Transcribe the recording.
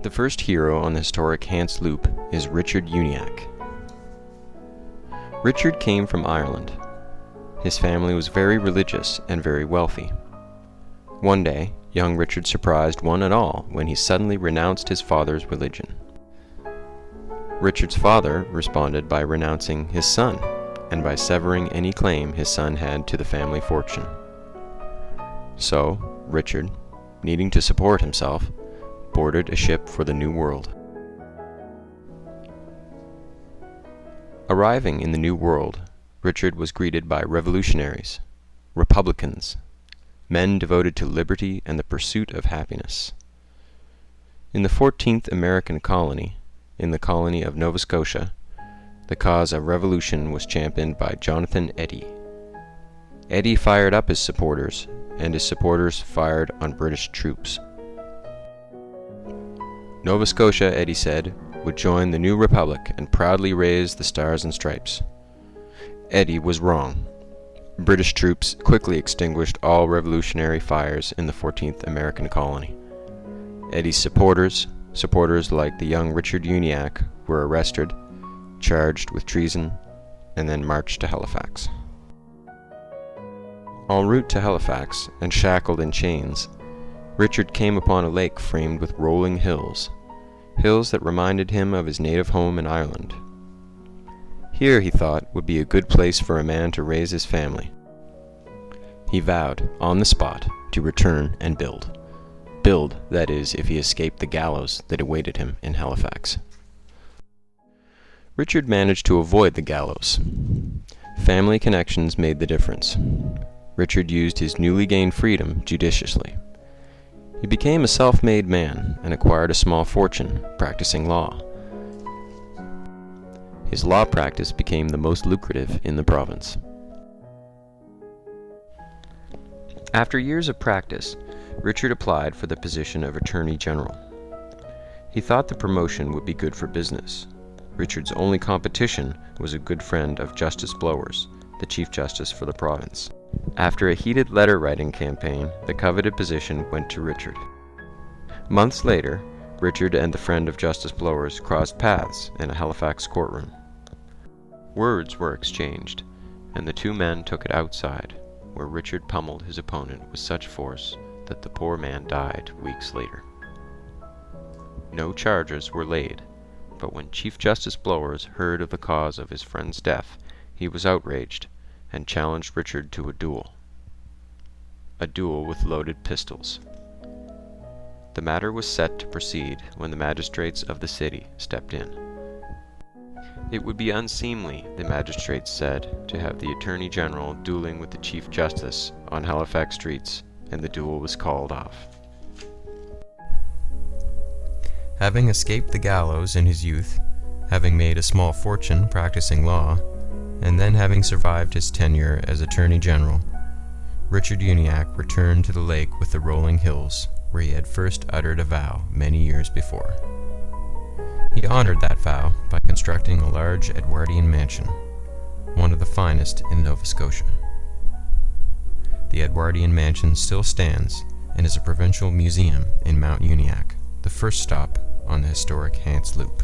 The first hero on the historic Hants Loop is Richard Uniacke. Richard came from Ireland. His family was very religious and very wealthy. One day, young Richard surprised one and all when he suddenly renounced his father's religion. Richard's father responded by renouncing his son and by severing any claim his son had to the family fortune. So, Richard, needing to support himself, boarded a ship for the New World. Arriving in the New World, Richard was greeted by revolutionaries, republicans, men devoted to liberty and the pursuit of happiness. In the 14th American colony, in the colony of Nova Scotia, the cause of revolution was championed by Jonathan Eddy. Eddy fired up his supporters, and his supporters fired on British troops. Nova Scotia, Eddy said, would join the new republic and proudly raise the stars and stripes. Eddy was wrong. British troops quickly extinguished all revolutionary fires in the 14th American colony. Eddy's supporters like the young Richard Uniacke, were arrested, charged with treason, and then marched to Halifax. En route to Halifax, and shackled in chains, Richard came upon a lake framed with rolling hills that reminded him of his native home in Ireland. Here, he thought, would be a good place for a man to raise his family. He vowed, on the spot, to return and build. Build, that is, if he escaped the gallows that awaited him in Halifax. Richard managed to avoid the gallows. Family connections made the difference. Richard used his newly gained freedom judiciously. He became a self-made man and acquired a small fortune practicing law. His law practice became the most lucrative in the province. After years of practice, Richard applied for the position of Attorney General. He thought the promotion would be good for business. Richard's only competition was a good friend of Justice Blowers, the Chief Justice for the province. After a heated letter-writing campaign, the coveted position went to Richard. Months later, Richard and the friend of Justice Blowers crossed paths in a Halifax courtroom. Words were exchanged, and the two men took it outside, where Richard pummeled his opponent with such force that the poor man died weeks later. No charges were laid, but when Chief Justice Blowers heard of the cause of his friend's death, he was outraged and challenged Richard to a duel with loaded pistols. The matter was set to proceed when the magistrates of the city stepped in. It would be unseemly, the magistrates said, to have the Attorney General dueling with the Chief Justice on Halifax streets, and the duel was called off. Having escaped the gallows in his youth, having made a small fortune practicing law, and then having survived his tenure as Attorney General, Richard Uniacke returned to the lake with the rolling hills, where he had first uttered a vow many years before. He honored that vow by constructing a large Edwardian mansion, one of the finest in Nova Scotia. The Edwardian mansion still stands and is a provincial museum in Mount Uniacke, the first stop on the historic Hants Loop.